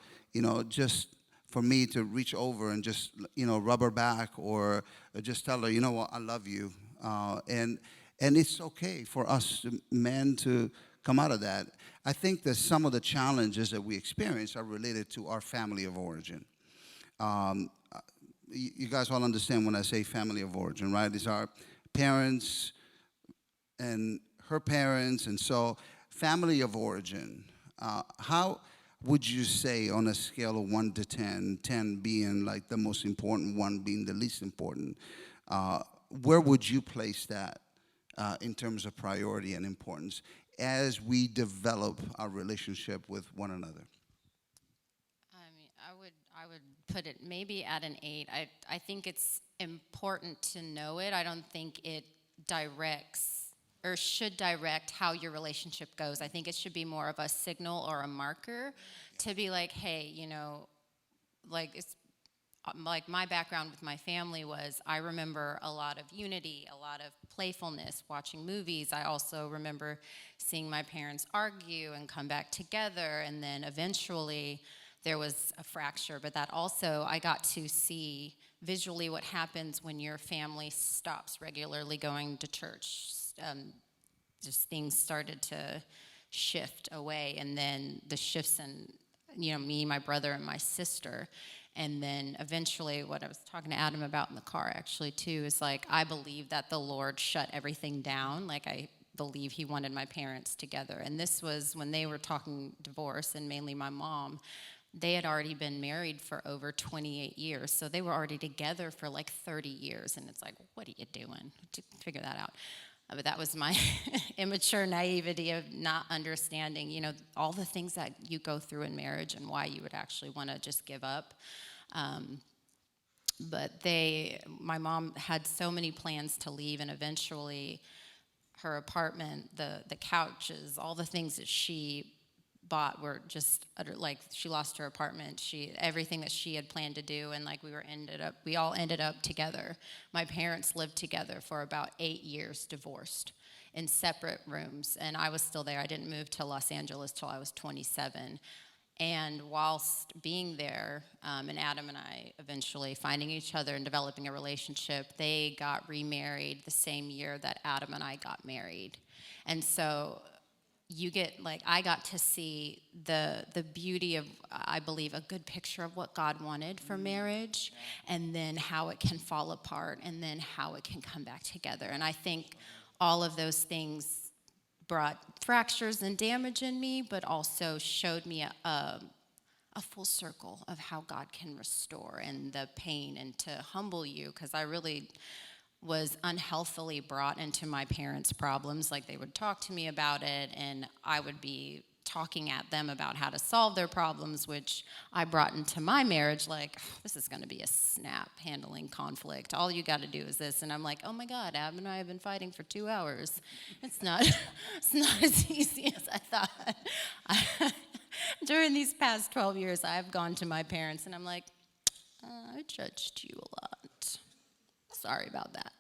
just for me to reach over and just, rub her back, or just tell her, you know what, I love you. And it's okay for us men to come out of that. I think that some of the challenges that we experience are related to our family of origin. You guys all understand when I say family of origin, right? These are parents and her parents, and so family of origin. How would you say, on a scale of 1 to 10, 10 being like the most important, 1 being the least important, where would you place that in terms of priority and importance as we develop our relationship with one another? I would put it maybe at an 8. I think it's important to know it. I don't think it directs or should direct how your relationship goes. I think it should be more of a signal or a marker to be like, hey, it's like my background with my family was, I remember a lot of unity, a lot of playfulness, watching movies. I also remember seeing my parents argue and come back together, and then eventually there was a fracture, but that also, I got to see visually what happens when your family stops regularly going to church. Just things started to shift away, and then the shifts in, me, my brother, and my sister. And then eventually, what I was talking to Adam about in the car actually too, is like, I believe that the Lord shut everything down. Like, I believe he wanted my parents together. And this was when they were talking divorce, and mainly my mom. They had already been married for over 28 years, so they were already together for like 30 years, and it's like, what are you doing to figure that out? But that was my immature naivety of not understanding, all the things that you go through in marriage and why you would actually want to just give up. But my mom had so many plans to leave, and eventually her apartment, the couches, all the things that she bought were just utter, like, she lost her apartment, everything that she had planned to do, and like we all ended up together. My parents lived together for about 8 years, divorced, in separate rooms, and I was still there. I didn't move to Los Angeles till I was 27. And whilst being there, and Adam and I eventually finding each other and developing a relationship, they got remarried the same year that Adam and I got married. And so I got to see the beauty of, I believe, a good picture of what God wanted for marriage, and then how it can fall apart, and then how it can come back together. And I think all of those things brought fractures and damage in me, but also showed me a full circle of how God can restore and the pain and to humble you, because I really was unhealthily brought into my parents' problems. Like, they would talk to me about it, and I would be talking at them about how to solve their problems, which I brought into my marriage. Like, this is going to be a snap handling conflict. All you got to do is this. And I'm like, oh my God, Ab and I have been fighting for 2 hours. It's not as easy as I thought. During these past 12 years, I've gone to my parents and I'm like, I judged you a lot. Sorry about that.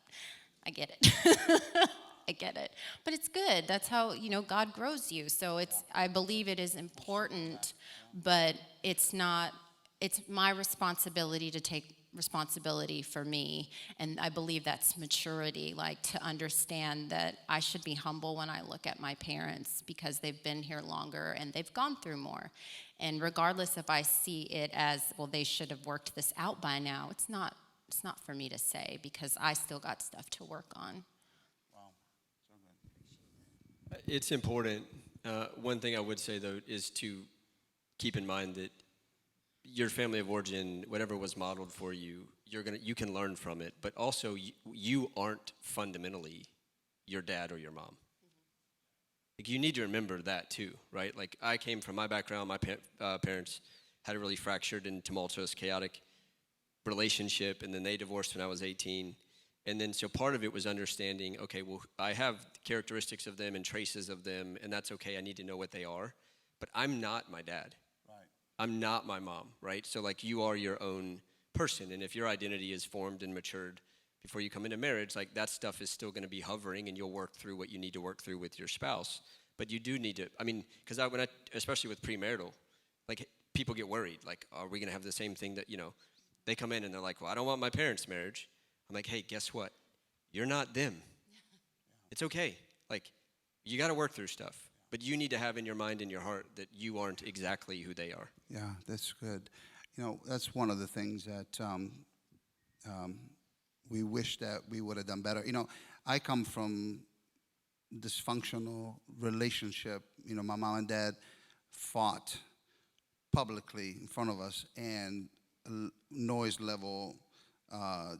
I get it. I get it. But it's good. That's how, God grows you. So I believe it is important, but it's my responsibility to take responsibility for me. And I believe that's maturity, like to understand that I should be humble when I look at my parents because they've been here longer and they've gone through more. And regardless if I see it as, well, they should have worked this out by now, it's not for me to say because I still got stuff to work on. It's important. One thing I would say, though, is to keep in mind that your family of origin, whatever was modeled for you, you can learn from it. But also, you aren't fundamentally your dad or your mom. Like, you need to remember that too, right? Like, I came from my background. My parents had a really fractured and tumultuous, chaotic relationship, and then they divorced when I was 18. And then so part of it was understanding, okay, well, I have characteristics of them and traces of them, and that's okay. I need to know what they are. But I'm not my dad. Right. I'm not my mom, right? So, like, you are your own person. And if your identity is formed and matured before you come into marriage, like, that stuff is still going to be hovering, and you'll work through what you need to work through with your spouse. But you do need to, because especially with premarital, like, people get worried. Like, are we going to have the same thing that, they come in and they're like, well, I don't want my parents' marriage. I'm like, hey, guess what? You're not them. It's okay. Like, you got to work through stuff. But you need to have in your mind and your heart that you aren't exactly who they are. Yeah, that's good. That's one of the things that we wish that we would have done better. I come from dysfunctional relationship. My mom and dad fought publicly in front of us, and noise level 100%,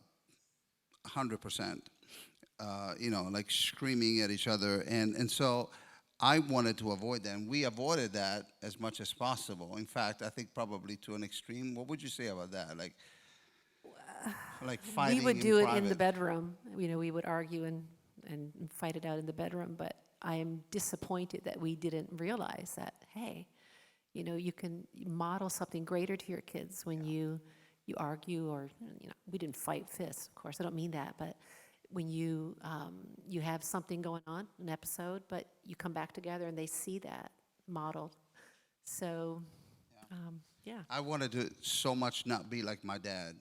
like screaming at each other. And so I wanted to avoid that, and we avoided that as much as possible. In fact, I think probably to an extreme. What would you say about that? Like fighting we would do in it in private. the bedroom. We would argue and fight it out in the bedroom. But I am disappointed that we didn't realize that, hey, you can model something greater to your kids when you argue, or we didn't fight fists, of course. I don't mean that, but when you have something going on, an episode, but you come back together and they see that modeled. So, yeah. I wanted to so much not be like my dad,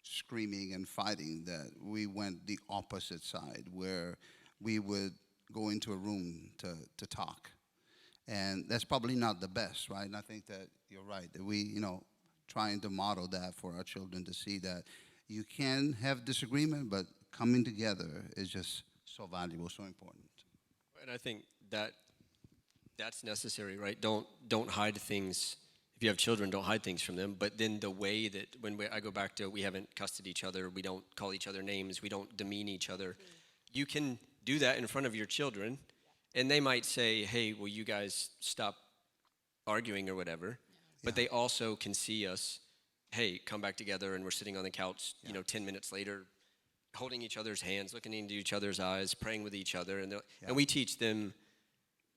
screaming and fighting, that we went the opposite side, where we would go into a room to talk. And that's probably not the best, right? And I think that you're right, that we, trying to model that for our children, to see that you can have disagreement, but coming together is just so valuable, so important. And I think that's necessary, right? Don't hide things. If you have children, don't hide things from them. But then the way that I go back to, we haven't cussed each other, we don't call each other names, we don't demean each other. You can do that in front of your children, and they might say, hey, will you guys stop arguing or whatever? But they also can see us, hey, come back together, and we're sitting on the couch, 10 minutes later, holding each other's hands, looking into each other's eyes, praying with each other. And we teach them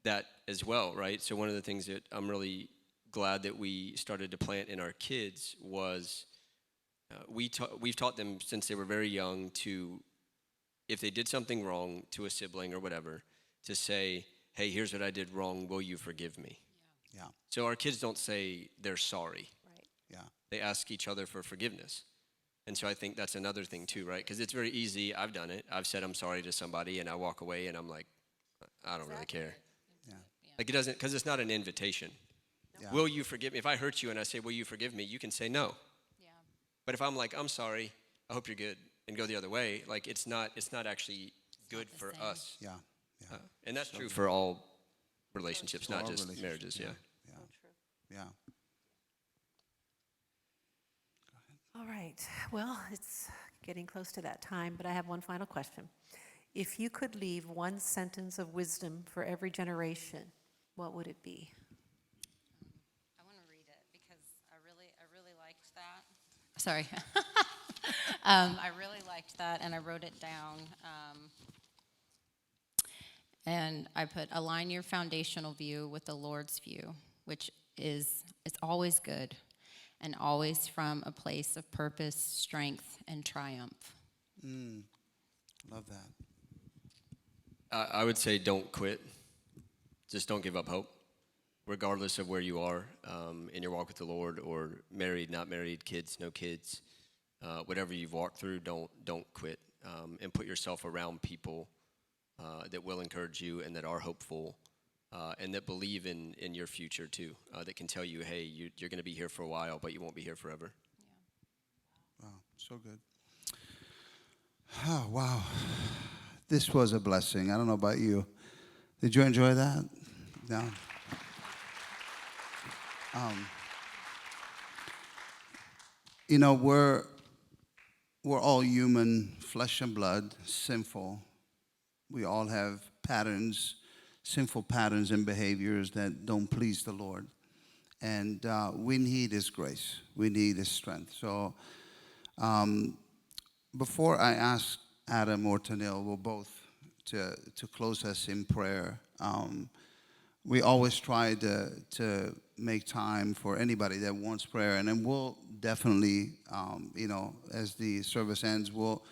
that as well, right? So one of the things that I'm really glad that we started to plant in our kids was we've taught them since they were very young to, if they did something wrong to a sibling or whatever, to say, hey, here's what I did wrong, will you forgive me? Yeah. So our kids don't say they're sorry. Right. Yeah. They ask each other for forgiveness. And so I think that's another thing too, right? Because it's very easy. I've done it. I've said I'm sorry to somebody, and I walk away, and I'm like, I don't really care. Yeah. Like, it doesn't, because it's not an invitation. Yeah. Will you forgive me? If I hurt you and I say, will you forgive me? You can say no. Yeah. But if I'm like, I'm sorry, I hope you're good, and go the other way, like, it's not actually good not the for same. us. Yeah. Yeah. And that's true for all relationships, For not all just relationships, marriages, yeah. Yeah. All right. Well, it's getting close to that time, but I have one final question. If you could leave one sentence of wisdom for every generation, what would it be? I want to read it because I really liked that. Sorry. I really liked that, and I wrote it down. And I put, align your foundational view with the Lord's view, which is, it's always good and always from a place of purpose, strength, and triumph. Love that. I would say don't quit. Just don't give up hope, regardless of where you are in your walk with the Lord, or married, not married, kids, no kids. Whatever you've walked through, don't quit, and put yourself around people that will encourage you and that are hopeful and that believe in your future too, that can tell you, hey, you're going to be here for a while, but you won't be here forever. Wow, so good. Oh, wow. This was a blessing. I don't know about you. Did you enjoy that? No? You know, we're all human, flesh and blood, sinful. We all have patterns, sinful patterns and behaviors that don't please the Lord. And we need His grace. We need His strength. So before I ask Adam or Tennille, we'll both to close us in prayer. We always try to make time for anybody that wants prayer, and then we'll definitely, as the service ends, we'll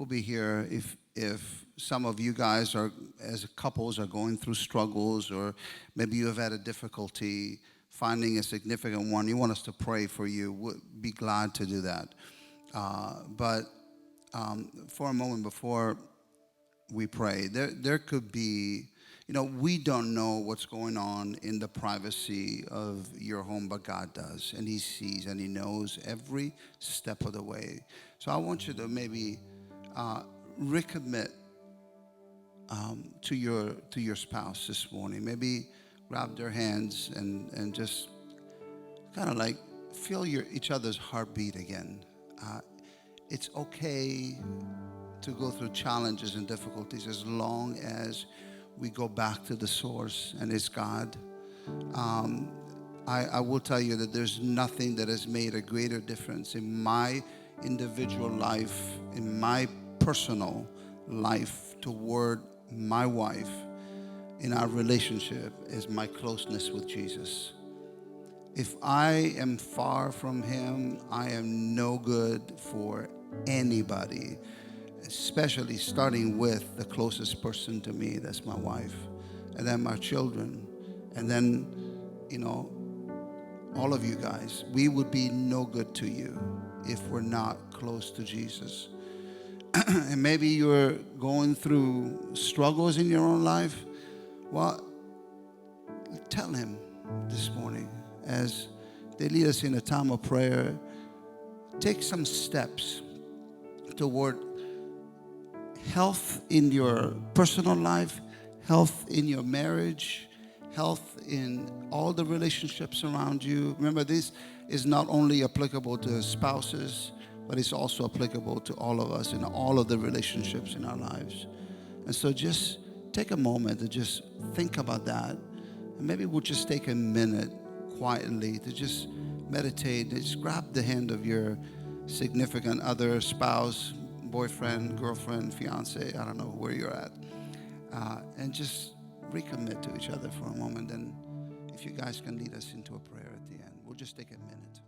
be here if some of you guys are, as couples, are going through struggles, or maybe you have had a difficulty finding a significant one. You want us to pray for you. We'll be glad to do that. But for a moment before we pray, there could be, we don't know what's going on in the privacy of your home, but God does, and He sees and He knows every step of the way. So I want you to maybe recommit to your spouse this morning. Maybe grab their hands and just kind of like feel each other's heartbeat again. It's okay to go through challenges and difficulties as long as we go back to the source, and it's God. I will tell you that there's nothing that has made a greater difference in my individual life, in my personal life toward my wife, in our relationship, is my closeness with Jesus. If I am far from Him, I am no good for anybody, especially starting with the closest person to me, that's my wife, and then my children, and then, all of you guys. We would be no good to you if we're not close to Jesus. And maybe you're going through struggles in your own life. Well, tell Him this morning as they lead us in a time of prayer. Take some steps toward health in your personal life, health in your marriage, health in all the relationships around you. Remember, this is not only applicable to spouses, but it's also applicable to all of us in all of the relationships in our lives. And so just take a moment to just think about that. And maybe we'll just take a minute quietly to just meditate. Just grab the hand of your significant other, spouse, boyfriend, girlfriend, fiance, I don't know where you're at, and just recommit to each other for a moment. And if you guys can lead us into a prayer at the end, we'll just take a minute.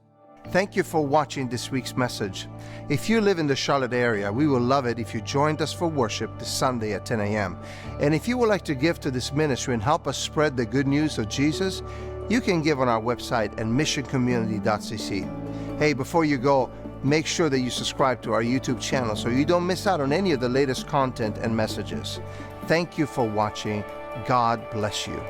Thank you for watching this week's message. If you live in the Charlotte area, we will love it if you joined us for worship this Sunday at 10 a.m. And if you would like to give to this ministry and help us spread the good news of Jesus, you can give on our website at missioncommunity.cc. Hey, before you go, make sure that you subscribe to our YouTube channel so you don't miss out on any of the latest content and messages. Thank you for watching. God bless you.